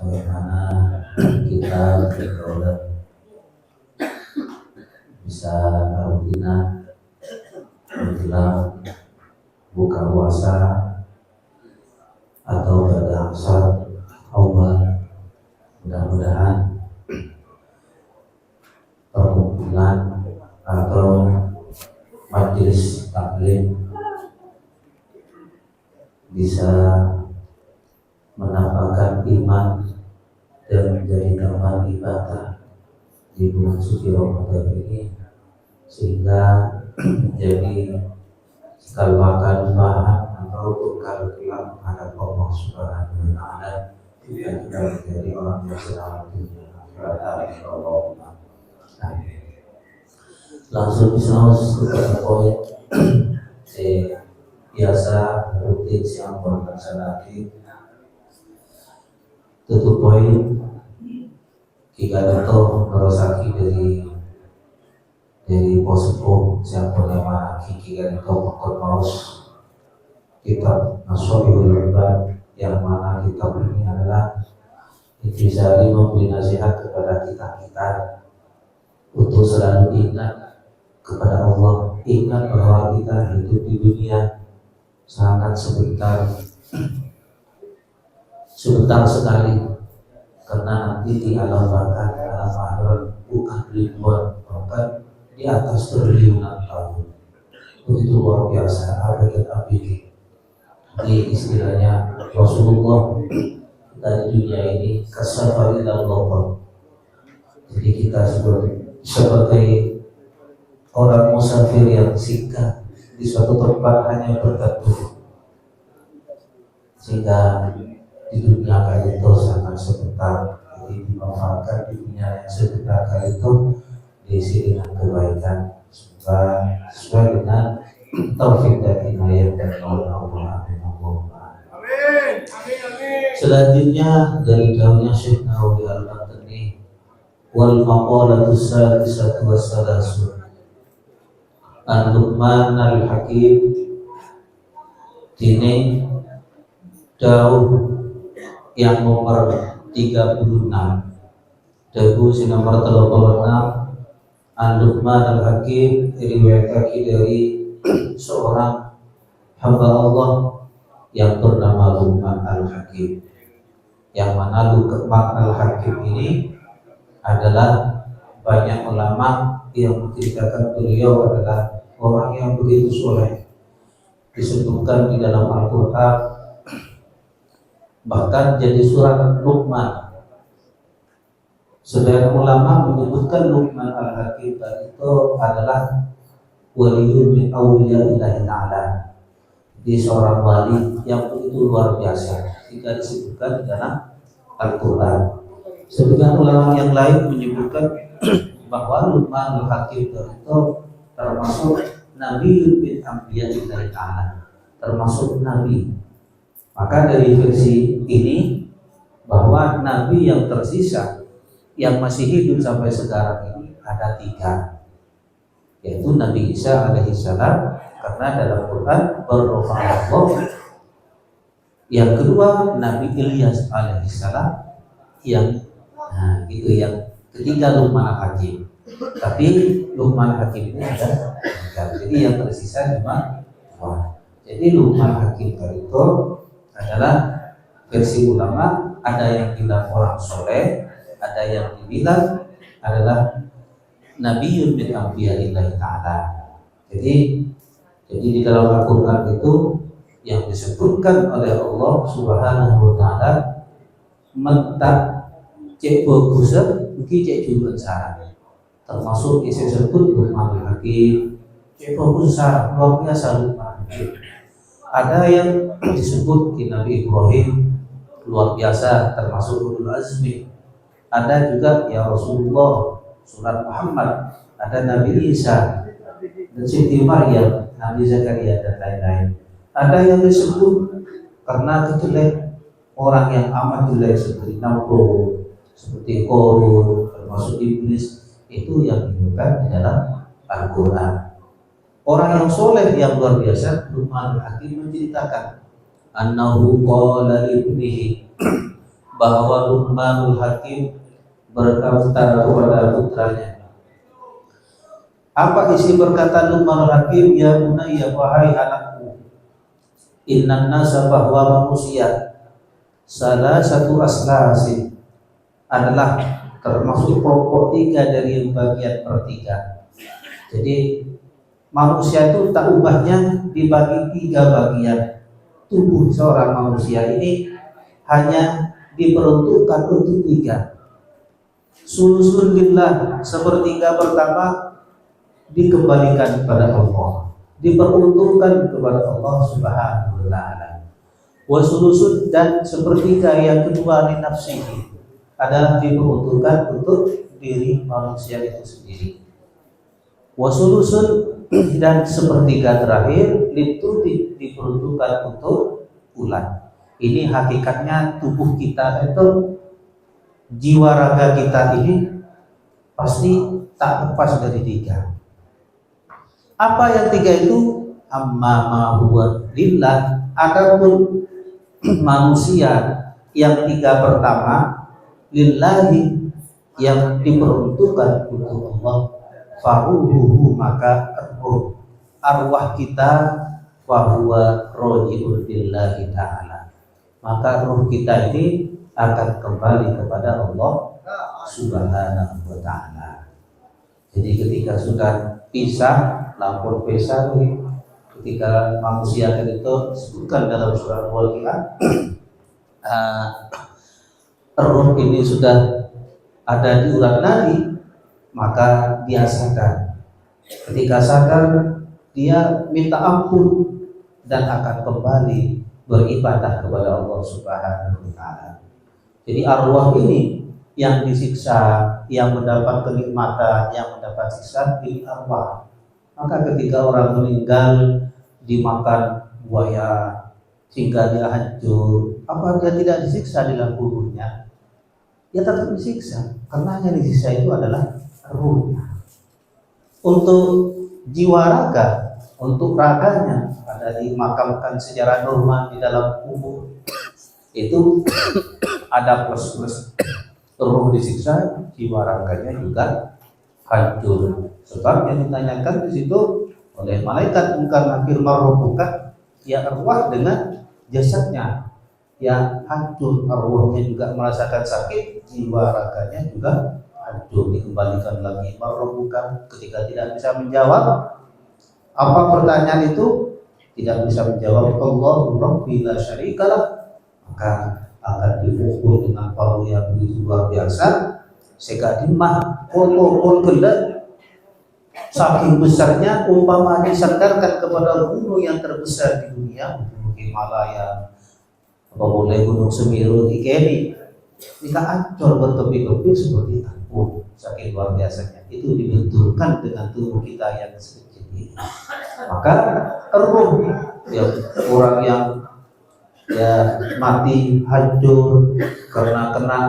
bagaimana kita beribadah bisa rutina menjelang buka puasa atau pada asar awal. Mudah-mudahan perkumpulan atau majelis taklim bisa menambahkan iman dan menjadi tambah ibadah di bulan suci Ramadan ini, sehingga menjadi sekali makan bahan atau bekal kelak menghadap Allah Subhanahu wa Ta'ala, jika kita menjadi orang yang selamat dunia akhirat. Langsung bisa masuk ke poin biasa rutin siang berbaca lagi. Tutup poin jika itu merosaki dari posko siang bernama jika itu pengurus kitab Nasyai'ul Ibad, yang mana kitab ini adalah intisari memberi nasihat kepada kita untuk selalu ingat kepada Allah, ingat bahwa kita hidup di dunia sangat sebentar sekali, karena nanti di alam bakar, alam akhirat bukan ribuan, bahkan di atas triliunan tahun. Begitu luar biasa, abad-abad. Ini istilahnya Rasulullah, kita di dunia ini kasafari Allah. Jadi kita sebagai orang musafir yang singgah di suatu tempat hanya berteduh, sehingga di dunia kali itu sangat sebentar. Jadi dimanfaatkan di dunia yang sebentar kali itu diisi dengan kebaikan, sesuai dengan taufik dan inayah dari Allah. Amin. Selanjutnya dari daunnya Syekh Nawawi Al-Batani, wal maqalatus sadisatu wassalasun An-Luqman Al-Hakim, ini daun yang nomor 36, daun si nomor 36. An-Luqman Al-Hakim diriwayatkan dari seorang hamba Allah yang bernama Luqman Al-Hakim, yang mana Luqman Al-Hakim ini adalah banyak ulama yang menceritakan beliau adalah orang yang begitu soleh. Disebutkan di dalam Al-Quran, bahkan jadi surat Luqman. Sebagian ulama menyebutkan Luqman Al-Hakim itu adalah waliyun min awliya'illahi ta'ala, di seorang wali yang begitu luar biasa jika disebutkan di dalam Al-Quran. Sebagian ulama yang lain menyebutkan bahwa Luqman Al-Hakim itu termasuk Nabi bin Anbiya'illahi ta'ala, termasuk Nabi. Maka dari versi ini, bahwa Nabi yang tersisa yang masih hidup sampai sekarang ini ada 3, yaitu Nabi Isa alaihissalam, karena dalam Quran berrofa'allah. Yang kedua Nabi Ilyas alaihissalam, yang yang ketiga Luqman Al-Hakim. Tapi Luqman Al-Hakim ini ada 3, jadi yang tersisa cuma 2. Jadi Luqman Al-Hakim itu adalah versi ulama, ada yang bilang orang soleh, ada yang dibilang adalah Nabiyyun min Anbiya'illahi ta'ala. Jadi di dalam Al-Quran itu yang disebutkan oleh Allah Subhanahu wa Ta'ala mentak cek bagusnya mungkin cek juga saran, termasuk isi sebut Luqman Al-Hakim cek bagusnya luar biasa Luqman Al-Hakim. Ada yang disebut di Nabi Ibrahim luar biasa, termasuk ulul azmi. Ada juga ya Rasulullah, surat Muhammad, ada Nabi Isa dan Siti Maryam, Nabi Zakaria dan lain-lain. Ada yang disebut karena kejelek, orang yang amat jelek seperti Namrud, seperti Korun, termasuk iblis, itu yang dibuka di dalam Al-Quran. Orang yang soleh yang luar biasa, Luqman Al-Hakim menceritakan annahu qala ibnihi, bahwa Luqmanul Hakim berkata kepada putranya. Apa isi perkataan Luqmanul Hakim? Ya bunayya, wahai anakku, innan nasa, bahwa manusia salah satu aslasi adalah termasuk pokok tiga dari bagian pertiga. Jadi manusia itu tak ubahnya dibagi tiga bagian. Tubuh seorang manusia ini hanya diperuntukkan untuk tiga. Sulusun lillah, sepertiga pertama dikembalikan kepada Allah, diperuntukkan kepada Allah Subhanahu wa ta'ala. Wa sulusun, dan sepertiga yang kedua li nafsihi, adalah diperuntukkan untuk diri manusia itu sendiri. Wa sulusun, dan sepertiga terakhir itu diperuntukkan untuk ulat. Ini hakikatnya tubuh kita itu, jiwa raga kita ini pasti tak lepas dari tiga. Apa yang tiga itu? Amma ma huwa lillah. Adapun manusia yang tiga pertama lillahi, yang diperuntukkan untuk Allah, faruhu, maka ruh, arwah kita, fahuwa roji'un lillahi ta'ala, maka ruh kita ini akan kembali kepada Allah Subhanahu wa ta'ala. Jadi ketika sudah pisah, lapor pisah, ketika manusia itu disebutkan dalam surah Al-Waqiah, roh ini sudah ada di urat nadi, maka dia sadar. Ketika sadar, dia minta ampun dan akan kembali beribadah kepada Allah Subhanahu wa ta'ala. Jadi arwah ini yang disiksa, yang mendapat kenikmatan, yang mendapat siksa di arwah. Maka ketika orang meninggal dimakan buaya sehingga dia hancur, apa dia tidak disiksa di dalam kuburnya? Dia tetap disiksa, karena yang disiksa itu adalah ruhnya. Untuk jiwa raga, untuk raganya ada dimakamkan secara normal di dalam kubur, itu ada plus-plus. Ruh disiksa, jiwa raganya juga hancur. Sebab yang ditanyakan di situ oleh malaikat, Munkar Nakir marrubuka, ya arwah dengan jasadnya yang hancur, arwahnya juga merasakan sakit, jiwa raganya juga hancur. Dikembalikan lagi marrubuka. Ketika tidak bisa menjawab apa pertanyaan itu, tidak bisa menjawab Allahu Rabbi la syarikalah, maka akan dipukul dengan palu yang begitu luar biasa, sehingga dimah pol gelap saking besarnya, umpama disandarkan kepada gunung yang terbesar di dunia, gunung Himalaya, apa boleh gunung Semeru, Ikeni, jika ancur bertepi-tepi seperti aku, saking luar biasanya. Itu dibenturkan dengan tubuh kita yang sekecil ini. Maka ruh ya, orang yang ya mati hancur karena kena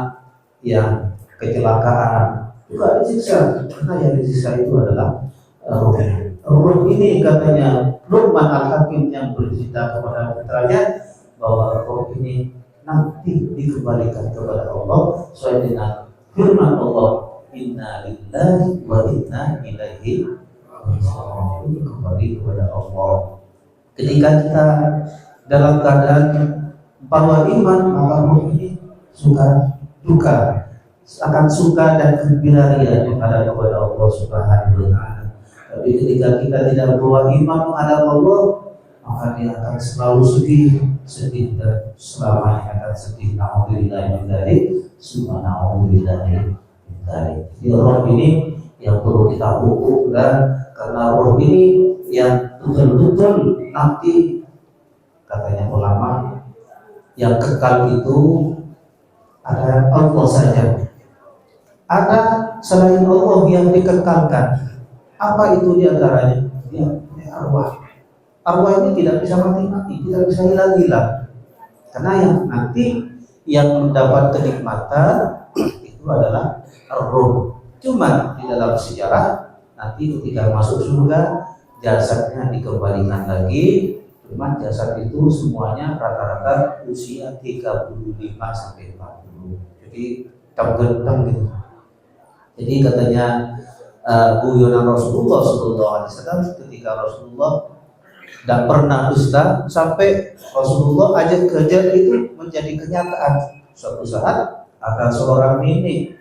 yang kecelakaan juga disiksa, karena yang disiksa itu adalah ruh. Ruh ini katanya Luqman Al-Hakim yang bercerita kepada putranya bahwa ruh ini nanti dikembalikan kepada Allah sesuai dengan firman Allah, inna lillahi wa inna ilaihi raji'un. Ini kembali kepada Allah. Ketika kita dalam keadaan bahwa iman, maka ruh ini suka duka, akan suka dan gembira kepada Allah Subhanahu wa ta'ala. Tapi ketika kita tidak membawa iman menghadap Allah, maka dia akan selalu sedih dan selamanya akan sedih. Na'udzubillah min dzalik, summa na'udzubillah min dzalik. Jadi roh ini yang perlu kita pupuk, dan karena roh ini yang betul-betul nanti, katanya ulama, yang kekal itu ada Allah saja. Ada selain Allah yang dikekalkan. Apa itu diantaranya? Dia arwah. Arwah ini tidak bisa mati-mati, tidak bisa hilang-hilang. Karena yang nanti yang mendapat kenikmatan itu adalah roh. Cuma di dalam sejarah nanti ketika masuk surga, jasadnya dikembalikan lagi, Cuma jasad itu semuanya rata-rata usia 35 sampai 40. Jadi genteng gitu. Jadi katanya guyonan Rasulullah SAW ketika Rasulullah tidak pernah dusta sampai Rasulullah ajak kerja itu menjadi kenyataan. Suatu saat ada seorang nenek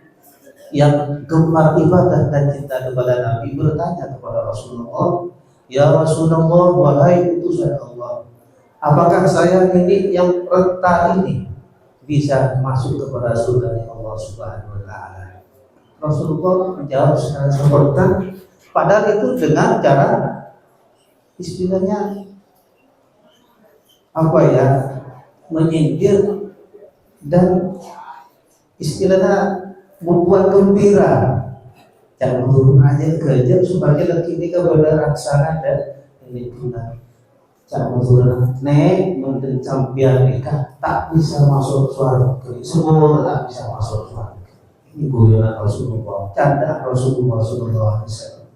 yang gemar ibadah dan cinta kepada Nabi bertanya kepada Rasulullah, "Ya Rasulullah, wahai utusan Allah, apakah saya ini yang renta ini bisa masuk kepada surga Allah Subhanahu wa taala?" Rasulullah menjawab secara spontan, padahal itu dengan cara istilahnya apa ya, menyindir dan istilahnya membuat gembira. Jangan turun aja kerja supaya lagi ini kepada raksana dan ini benar. Jangan turun nek mungkin campian nikah tak bisa masuk surga, semua tak bisa masuk surga. Ini guyonan Rasulullah, canda Rasulullah SAW.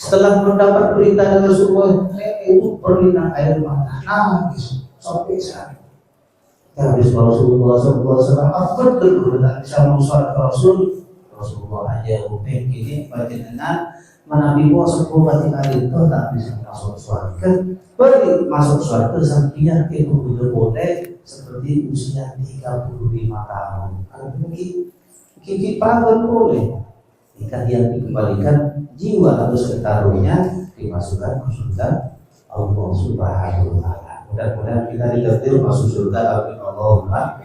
Setelah mendapat berita dari Rasulullah, itu berlinang air mata, nangis sampai saat. Habis Rasulullah SAW, apa betul tak bisa masuk Rasul? Rasulullah aja upeng ini dengan menabi puasa 10 kali itu tak bisa masuk surga. Beri masuk surga sampai itu sudah boleh seperti usia 35 tahun. Kiki paham boleh. Jika yang dikembalikan jiwa atau sekitarnya dimasukkan ke surga Allah Subhanahu wa taala. Mudah-mudahan kita ditakdir masuk surga, amin Allahumma.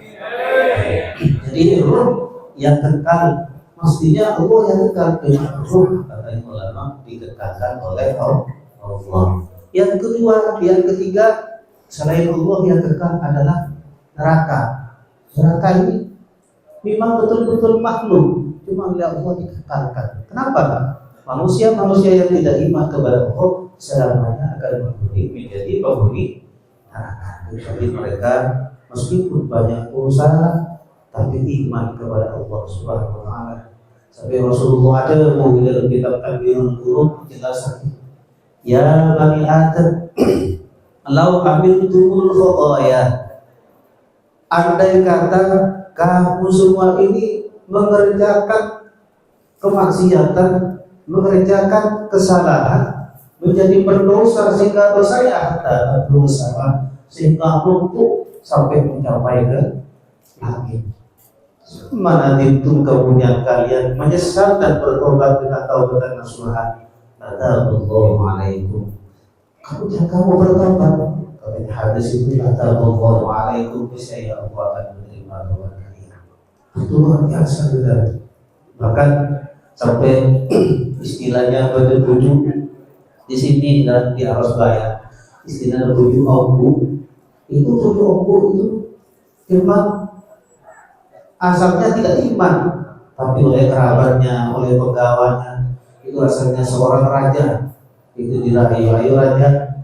Jadi roh yang kekal, mestinya Allah yang kekal dengan roh, katanya ulama dikekalkan oleh Allah. Yang kedua, yang ketiga, selain Allah yang kekal adalah neraka. Neraka ini memang betul-betul makhluk, cuma oleh Allah dikekalkan. Kenapa? Manusia yang tidak iman kepada Allah selamanya akan menjadi penghuni neraka. Jadi mereka meskipun banyak usaha tapi iman kepada Allah Subhanahu wa taala. Sampai Rasulullah ada mau dalam kitab Tabirul Qulub jelaskan, ya Bani Adam, lau amiltumul khataya, andai kata kamu semua ini mengerjakan kemaksiatan, mengerjakan kesalahan, menjadi pendosa sehingga dosanya ada dosa sehingga numpuk sampai mencapai ke langit. Mana itu kemudian kalian menyesal dan bertobat dengan taubatan nasuha. Assalamualaikum. Kemudian kamu bertobat, katanya hadis itu Assalamualaikum, saya Allah akan menerima doa kalian. Itu luar biasa sudah. Bahkan sampai istilahnya berbujuk di sini dan di Arosbaya, istilah berbujuk ombu. Itu tujuh ombu itu firman asalnya tidak iman, tapi oleh kerabatnya, oleh pegawainya, itu asalnya seorang raja. Itu dirayu ayo raja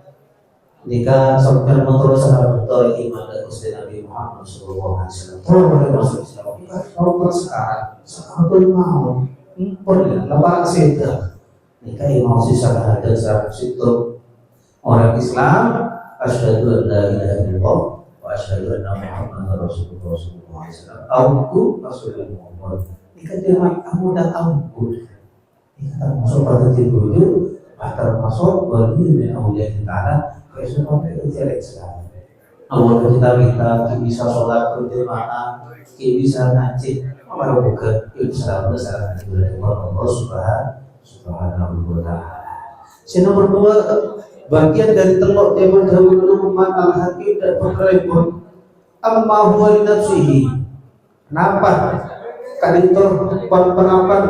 nikah sampai motor sahabat betul iman dan Gusti Nabi Muhammad SAW. Boleh masuk Islam. Kalau sekarang sampai mau boleh lepas seda nikah imam sisa ada sahabat situ orang Islam. Asyhadu an la ilaha illallah wa asyhadu anna Muhammadar Rasulullah sallallahu alaihi wasallam. Aku Rasulullah Muhammad. Nikah dengan kamu dan aku. Nikah termasuk pada tidur, termasuk wali min auliya ta'ala. Kesukaan itu jelek sekali. Allah kita minta bisa sholat berjamaah, bisa ngaji, apa bukan? Bisa besar dari Allah Subhanahu wa taala. Nomor 2, bagian dari telur zaman dahulu man al-hakim dan pengeribun amma huwa li nafsihi. Kenapa? Kaditor penampan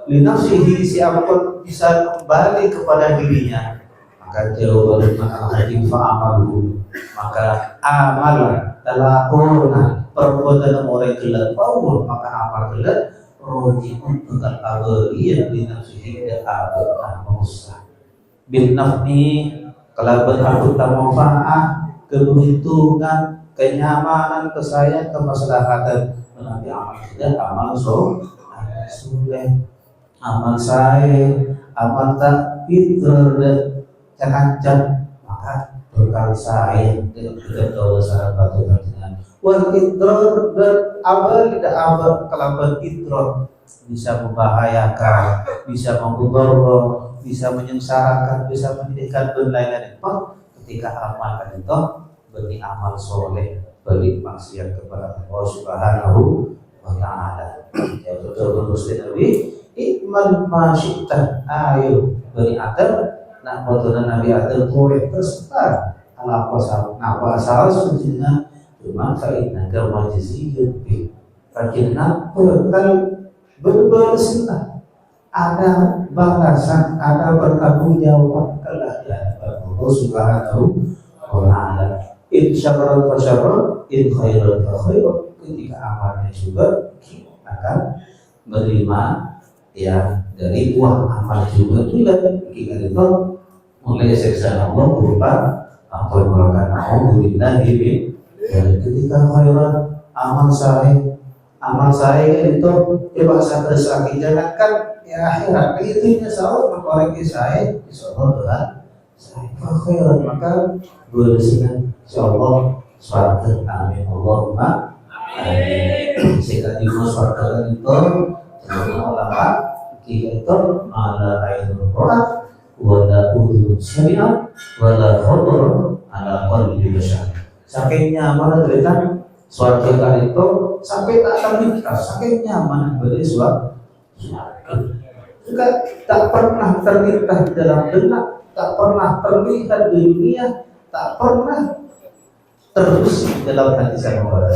li nafsihi si ampun bisa kembali kepada dirinya. Maka jawaban man al-hakim fa'amalu, maka amal talakuna perbuatan orang gelap Allah, maka amal gelap rojiun tentang abadiyah li nafsihi dan abad manusia bin nafni kalaban aku manfaat, keberuntungan, kenyamanan, kesayang, kemaslahatan melalui amal kita, amal soleh, amal saya, amal tak pinter dan cerancang, maka berkali sayang dengan kedua sahabat dengan wal idrar beramal tidak amal kelaban idrar bisa membahayakan, bisa memudorot, bisa menyengsarakan, bisa menyedihkan dan lain-lain. Ketika amal kan itu beri amal soleh, beri maksiat kepada Allah Subhanahu wa Ta'ala. Ya betul Nabi ikmal masyitah, ayo beri adab. Nak bodonan Nabi adab boleh tersebar ala kuasa. Nah kuasa sebenarnya cuma kaitan ke majiziyun bi. Karena kalau berbersihlah ada balasan, ada bertanggung jawab kelak Allah Subhanahu wa Ta'ala. In syarran fa syarran, in khairan fa khairan. Ketika amalnya juga akan menerima ya dari uang amal juga ketika itu mulai seksa Allah berupa apa yang melakukan alhamdulillah ini ketika khairan amal saya itu bahasa tersakit jangankan ya akhirat itu sahur mengkoreksi saya insyaallah Tuhan saya khairan maka bersihkan insyaallah surga amin Allahumma amin. Sehingga di surga itu ulama kita ala ainul qur'an wala udhun sami'a wala khatar ala qalbi bashar. Saking nyaman cerita suatu kali itu sampai tak terlintas, saking nyaman beri suatu juga tak pernah terlintas di dalam benak, tak pernah terlihat di dunia, tak pernah terus dalam hati saya membaca.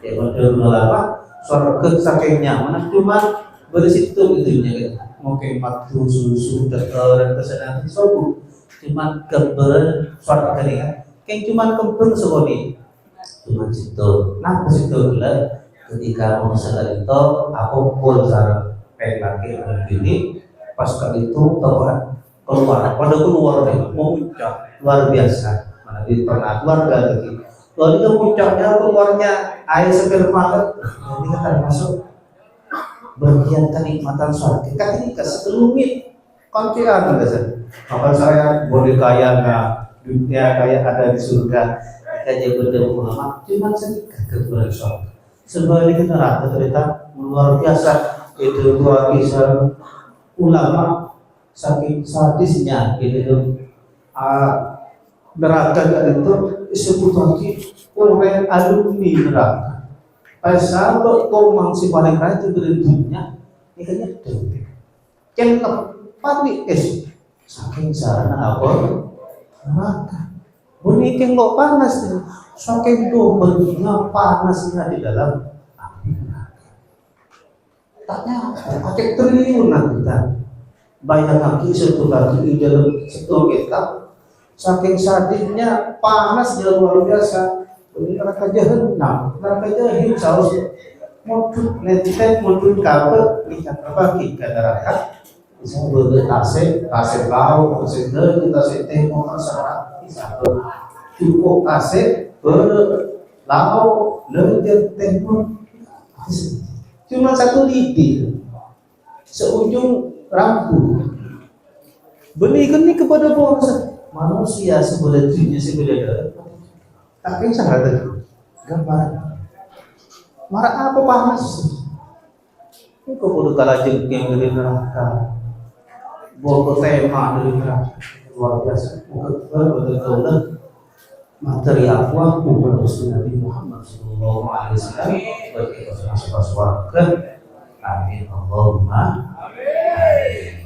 Ya betul ulama surga saking nyaman cuma bersitu itunya mungkin waktu susu dan kesenangan sobu cuma kebel surga ini kan kayak cuma kebel sekali cuma situ nah situ lah ketika masalah itu aku pun sarang laki ini pas kali itu keluar pada keluar deh mau luar biasa mana di pernah keluarga lagi lalu itu puncaknya keluarnya air sperma ini kan masuk bagian kenikmatan surga. Ketika sekelumit kontian guys. Kapan saya boleh kaya nggak dunia kaya ada di surga. Kita jadi ulama cuma sedikit kebetulan surga. Sebaliknya neraka cerita luar biasa itu luar biasa ulama saking sadisnya itu neraka itu disebut lagi orang alumni neraka. Sahabat kau mangsi paling rajin berhentinya, ini kan itu. Jangan panik saking sarana apa? Neraka. Buniking lo panas, saking dobernya panasnya di dalam api neraka. Tanya, pakai triliunan kita. Bayar lagi satu lagi di dalam satu kitab. Saking sadisnya panasnya luar biasa. Ini neraka jahanam, neraka jahil seharusnya modul netizen modul kabel lihat apa kita neraka bisa berasep asep laut asep dari asep temo masyarakat bisa cukup asep berlaut lebih temo cuma satu lidi seujung rambut benih kepada bangsa manusia sebenarnya sebenarnya tapi sangat gambar marah apa panas kau perlu kalah jengking dari neraka bawa tema dari neraka luar biasa betul-betul materi apa bukan Nabi Muhammad Sallallahu Alaihi Wasallam bagi masuk surga amin Allahumma amin.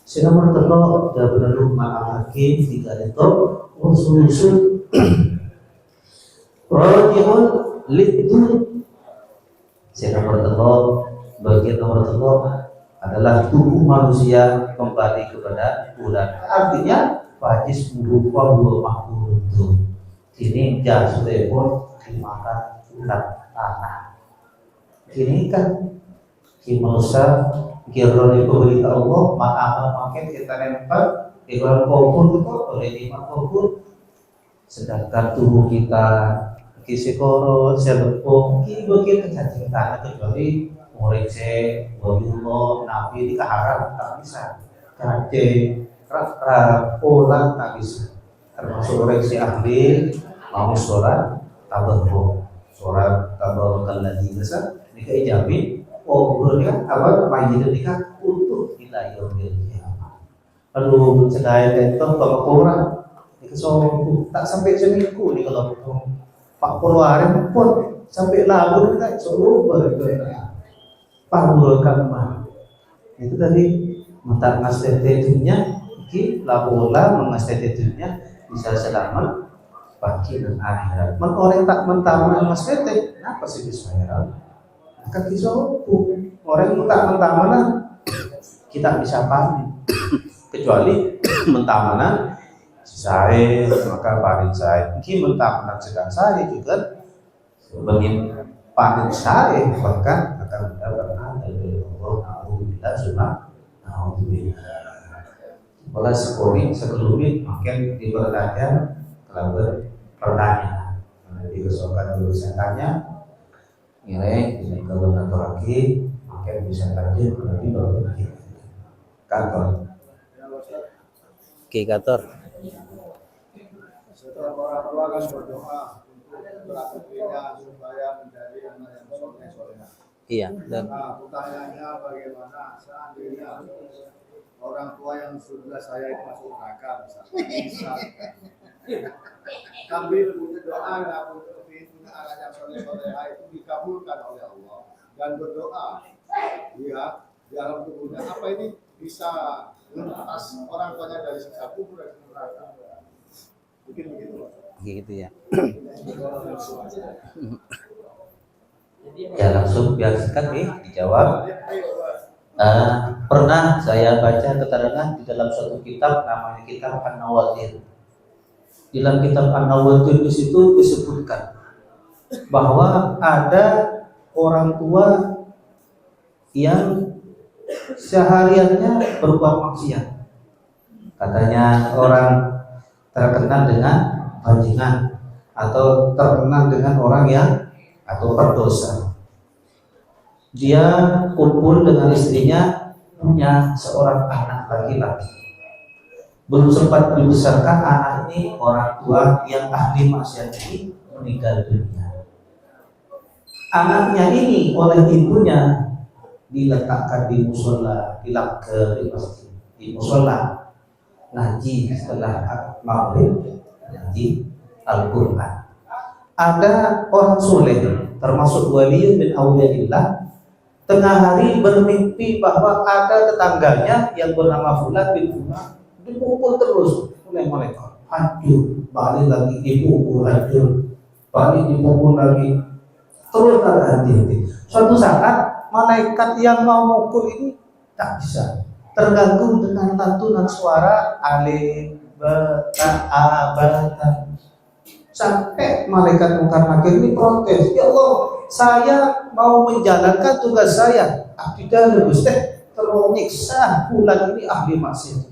Sehingga menurut Jabir Luqman Al-Hakim tiga itu usul rajihun lidun. Sehingga nomor bagian nomor adalah tubuh manusia kembali kepada bulan. Artinya fajis berupa dua makhluk itu. Ini jasa tebon dimakan ulat tanah. Ini kan kimanusia kirani pemerintah Allah maka makin kita nempel di dalam kubur itu oleh lima kubur. Sedangkan tubuh kita kisikoro, selempung, bagian kecacing tanah kecuali murice, waliullah, nabi dikaharam tak bisa, kacing, pola tak bisa. termasuk koreksi ahli mau sholat tabarruk, sholat tabarrukal ladzi nasa nikah ijabi. Oh, berarti apa pagi nikah untuk ila yaumil qiyamah. Lalu sedaya tentu kalau kurang nikah tak sampai seminggu nih kalau 40 hari pun sampai lalu kita seluruh pangulkan mah. Itu tadi mentak ngastetitunya iki lapola mengastetitunya bisa selamat pagi dan akhirat. Men orang tak mentah ngastet, kenapa sih bisa heran? Maka kisah orang tak mentah mana kita bisa paham, kecuali mentah mana saya maka paling saya mungkin mentah mana sedang saya juga sebagai paling saya bahkan akan mendapatkan dari Allah. Alhamdulillah sunnah. Alhamdulillah. Kalau sebelumnya makin dipertanya kalau pertanyaan nanti kesokan dulu saya tanya nilai kalau nanti lagi makin bisa tanya nanti baru lagi kantor kantor setelah orang tua kan berdoa untuk putrinya supaya menjadi anak yang soleh. Iya. Dan pertanyaannya bagaimana seandainya orang tua yang sudah saya itu masuk neraka bisa kami punya doa untuk punya anak yang soleh itu dikabulkan oleh Allah dan berdoa ya dalam tubuhnya apa ini bisa lepas orang tuanya dari siksa kubur dan neraka. Mungkin begitu. Gitu ya. Ya langsung biarkan dijawab. Pernah saya baca keterangan di dalam suatu kitab namanya kitab An-Nawadir. Di dalam kitab An-Nawadir di situ disebutkan bahwa ada orang tua yang sehariannya berbuat maksiat. Katanya orang terkenal dengan bajingan atau terkenal dengan orang yang atau berdosa. Dia kumpul dengan istrinya punya seorang anak laki-laki. Belum sempat dibesarkan anak ini, orang tua yang ahli maksiat ini meninggal dunia. Anaknya ini oleh ibunya diletakkan di musola, di masjid, di musola ngaji setelah maghrib, ngaji Al-Quran. Ada orang soleh termasuk wali bin awliyaillah tengah hari bermimpi bahwa ada tetangganya yang bernama Fulan bin Fulan dipukul terus oleh malaikat, hancur, balik lagi dipukul, hancur, balik dipukul lagi, terus tak hati-hati. Suatu saat malaikat yang mau mukul ini tak bisa, terganggu dengan lantunan suara alif bata. Sampai malaikat Munkar Nakir ini protes, ya Allah, saya mau menjalankan tugas saya, tidak Gusti, ternyiksa bulan ini ahli maksiat.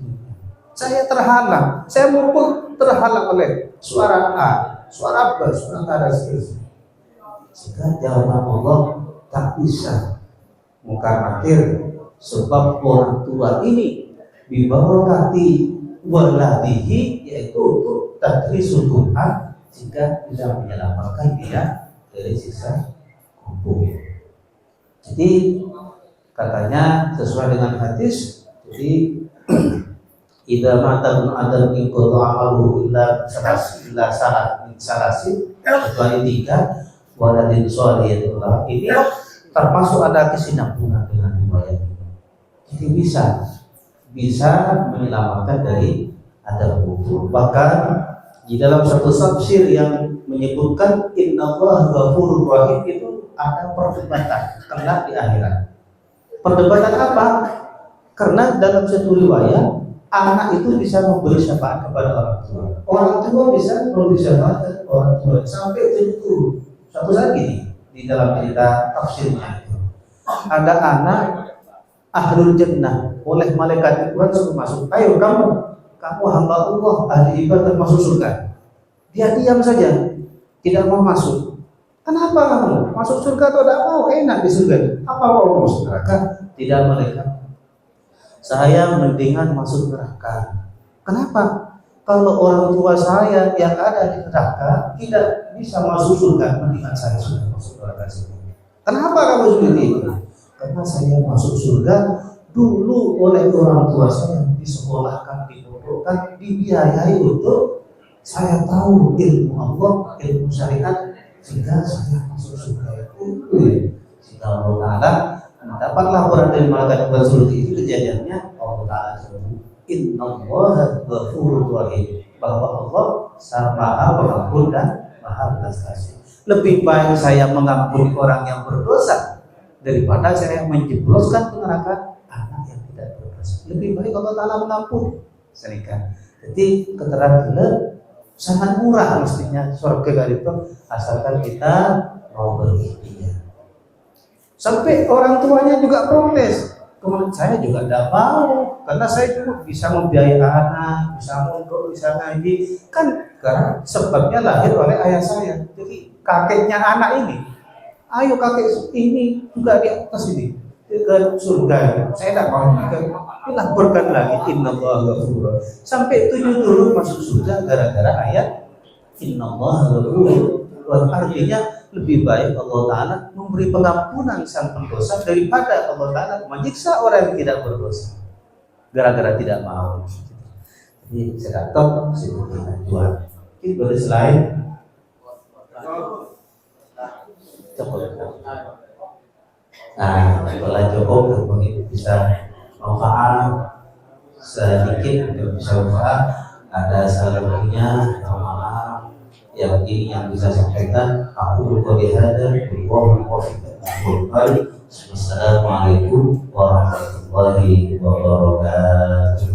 Saya terhalang, saya mukul terhalang oleh suara A, suara B, suara A dan seterusnya. Sehingga jawaban Allah tak bisa Munkar Nakir, sebab orang tua ini dibarakati waladihi, yaitu untuk tadrisul Quran, sehingga bisa menyelamatkan dia dari siksa kubur. Jadi katanya sesuai dengan hadis, jadi idza mata ibnu adam in qata amalu illa salasi kecuali 3 waladin sholihullah. Ini termasuk ada kesinambungan dengan riwayat ini. Jadi bisa menyelamatkan dari adab kubur. Bahkan di dalam satu tafsir yang menyebutkan innallaha ghafurur rahim itu ada perdebatan kelak di akhirat. Perdebatan apa? Karena dalam satu riwayat anak itu bisa memberi syafaat kepada orang tua. Orang tua bisa memberi syafaat kepada orang tua sampai itu. Satu saat gini di dalam cerita tafsirnya itu ada anak ahlul jannah oleh malaikat Tuhan suruh masuk. Ayo kamu hamba Allah, ahli ibadah masuk surga. Dia diam saja, tidak mau masuk. Kenapa kamu? Masuk surga atau tidak mau? Enak di surga. Apa mau masuk neraka? Tidak, malaikat. Saya mendingan masuk neraka. Kenapa? kalau orang tua saya yang ada di neraka tidak bisa masuk surga, mendingan saya sudah masuk neraka sini. Kenapa kamu seperti itu? Karena saya masuk surga dulu oleh orang tua saya, disekolahkan, dibodohkan, dibiayai untuk saya tahu ilmu Allah, ilmu syariat, sehingga saya masuk surga itu. Sehingga Allah Ta'ala mendapatlah orang dari malaikat surga itu. Kejadiannya Allah Ta'ala sebut Innallaha ghafurur rahim, bahwa Allah Maha Pengampun dan Maha Belas Kasih. Lebih baik saya mengampuni orang yang berdosa daripada saya menjebloskan ke neraka anak yang tidak berdosa. Lebih baik Allah Ta'ala mengampuni. Jadi keterangan sangat murah mestinya surga itu, asalkan kita mau berikhtiar. Sampai orang tuanya juga protes. Kemudian saya juga tidak mau, karena saya cuma bisa membiayai anak, bisa mondok, bisa ngaji. Kan karena sebabnya lahir oleh ayah saya. Jadi kakeknya anak ini, ayo kakek ini juga di atas ini ke surga. Saya tidak mau dilaporkan lagi innallaha ghafurur. Sampai 7 turun masuk surga gara-gara ayat innallaha ghafurur. Artinya lebih baik Allah Ta'ala memberi pengampunan sang pendosa daripada Allah Ta'ala menyiksa orang yang tidak berdosa gara-gara tidak mau. Jadi saya kata sebutkan Tuhan. Ini boleh selain cukup. Nah, setelah cukup mungkin bisa manfaat sedikit, bisa manfaat. Ada salahnya, maaf. Yang ini yang bisa sampaikan. Aku berkata Assalamualaikum warahmatullahi wabarakatuh.